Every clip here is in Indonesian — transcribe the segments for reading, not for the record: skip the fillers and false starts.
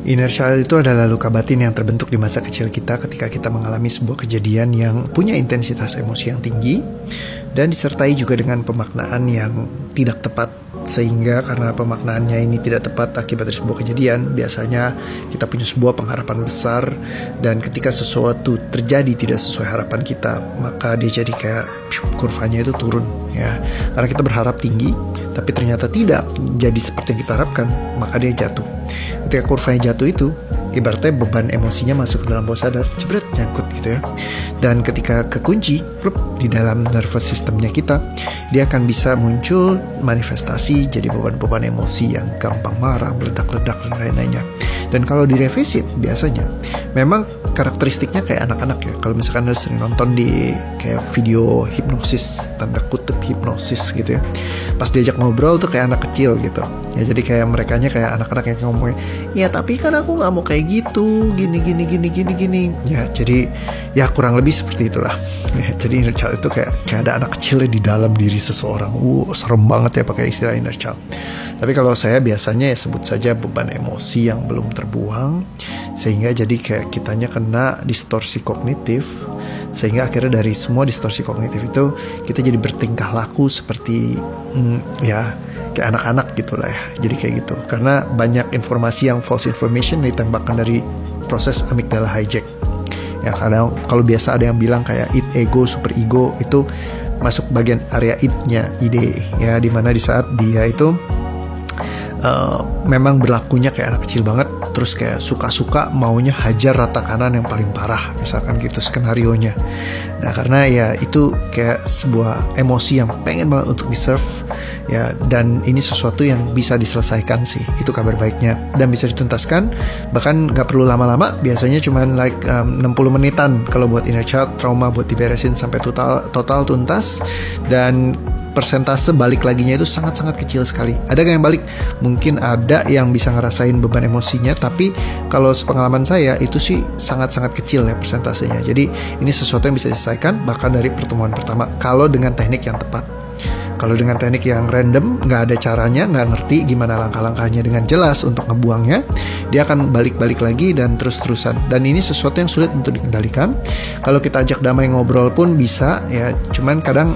Inner child itu adalah luka batin yang terbentuk di masa kecil kita ketika kita mengalami sebuah kejadian yang punya intensitas emosi yang tinggi dan disertai juga dengan pemaknaan yang tidak tepat. Sehingga karena pemaknaannya ini tidak tepat akibat dari sebuah kejadian, biasanya kita punya sebuah pengharapan besar, dan ketika sesuatu terjadi tidak sesuai harapan kita, maka dia jadi kayak kurvanya itu turun ya. Karena kita berharap tinggi tapi ternyata tidak jadi seperti yang kita harapkan, maka dia jatuh. Ketika kurvanya jatuh itu ibaratnya beban emosinya masuk ke dalam bawah sadar, jebret, nyangkut gitu ya. Dan ketika kekunci di dalam nervous systemnya kita, dia akan bisa muncul manifestasi jadi beban-beban emosi yang gampang marah, meledak-ledak dan lain-lainnya. Dan kalau direvisit biasanya memang karakteristiknya kayak anak-anak ya. Kalau misalkan Anda sering nonton di kayak video hipnosis, tanda kutip hipnosis gitu ya, pas diajak ngobrol tuh kayak anak kecil gitu ya. Jadi kayak merekanya kayak anak-anak yang ngomongnya, ya tapi kan aku nggak mau kayak gitu, gini ya. Jadi ya kurang lebih seperti itulah ya. Jadi inner child itu kayak ada anak kecil di dalam diri seseorang. Serem banget ya pakai istilah inner child. Tapi kalau saya biasanya ya sebut saja beban emosi yang belum terbuang, sehingga jadi kayak kitanya kena distorsi kognitif, sehingga akhirnya dari semua distorsi kognitif itu kita jadi bertingkah laku seperti ya kayak anak-anak gitu lah ya. Jadi kayak gitu, karena banyak informasi yang false information ditembakkan dari proses amigdala hijack ya. Kadang kalau biasa ada yang bilang kayak id, ego, super ego itu masuk bagian area id-nya, ide ya, dimana di saat dia itu memang berlakunya kayak anak kecil banget, terus kayak suka-suka maunya hajar rata kanan yang paling parah, misalkan gitu skenarionya. Nah karena ya itu kayak sebuah emosi yang pengen banget untuk di-serve ya, dan ini sesuatu yang bisa diselesaikan sih, itu kabar baiknya, dan bisa dituntaskan, bahkan gak perlu lama-lama, biasanya cuman 60 menitan kalau buat inner child trauma, buat diberesin sampai total tuntas. Dan persentase balik laginya itu sangat-sangat kecil sekali. Ada gak yang balik? Mungkin ada yang bisa ngerasain beban emosinya, tapi kalau sepengalaman saya itu sih sangat-sangat kecil ya persentasenya. Jadi ini sesuatu yang bisa diselesaikan bahkan dari pertemuan pertama kalau dengan teknik yang tepat. Kalau dengan teknik yang random, nggak ada caranya, nggak ngerti gimana langkah-langkahnya dengan jelas untuk ngebuangnya, dia akan balik-balik lagi dan terus-terusan. Dan ini sesuatu yang sulit untuk dikendalikan. Kalau kita ajak damai ngobrol pun bisa ya, cuman kadang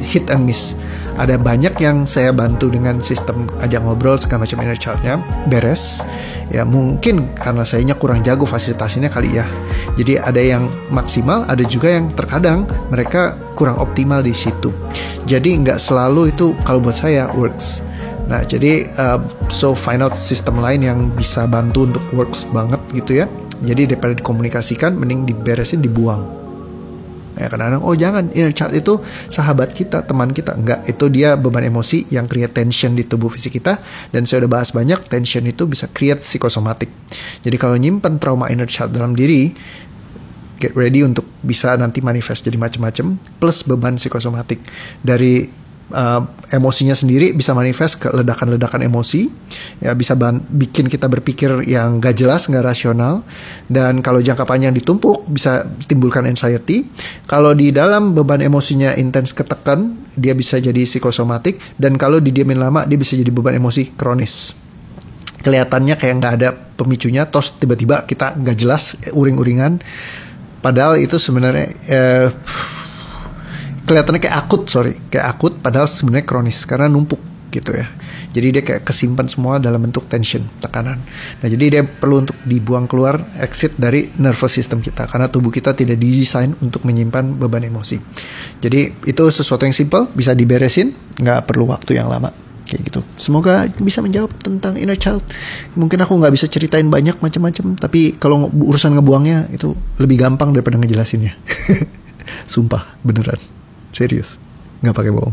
hit and miss. Ada banyak yang saya bantu dengan sistem ajak ngobrol segala macam inner child-nya beres. Ya mungkin karena sayanya kurang jago fasilitasinya kali ya. Jadi ada yang maksimal, ada juga yang terkadang mereka kurang optimal di situ. Jadi nggak selalu itu kalau buat saya works. Nah jadi so find out sistem lain yang bisa bantu untuk works banget gitu ya. Jadi daripada dikomunikasikan, mending diberesin, dibuang. Ya kadang-kadang, oh jangan, inner child itu sahabat kita, teman kita. Enggak, itu dia beban emosi yang create tension di tubuh fisik kita. Dan saya udah bahas banyak, tension itu bisa create psikosomatik. Jadi kalau nyimpen trauma inner child dalam diri, get ready untuk bisa nanti manifest jadi macam-macam, plus beban psikosomatik. Dari emosinya sendiri bisa manifest ke ledakan-ledakan emosi, ya bisa bikin kita berpikir yang gak jelas, gak rasional, dan kalau jangka panjang ditumpuk bisa timbulkan anxiety. Kalau di dalam beban emosinya intens ketekan, dia bisa jadi psikosomatik, dan kalau didiamin lama dia bisa jadi beban emosi kronis. Kelihatannya kayak gak ada pemicunya, terus tiba-tiba kita gak jelas, uring-uringan, padahal itu sebenarnya kelihatannya kayak akut, padahal sebenarnya kronis karena numpuk gitu ya. Jadi dia kayak kesimpan semua dalam bentuk tension, tekanan. Nah jadi dia perlu untuk dibuang keluar, exit dari nervous system kita, karena tubuh kita tidak didesain untuk menyimpan beban emosi. Jadi itu sesuatu yang simple, bisa diberesin, nggak perlu waktu yang lama kayak gitu. Semoga bisa menjawab tentang inner child. Mungkin aku nggak bisa ceritain banyak macam-macam, tapi kalau urusan ngebuangnya itu lebih gampang daripada ngejelasinnya. Sumpah, beneran. Serius, nggak pakai bohong.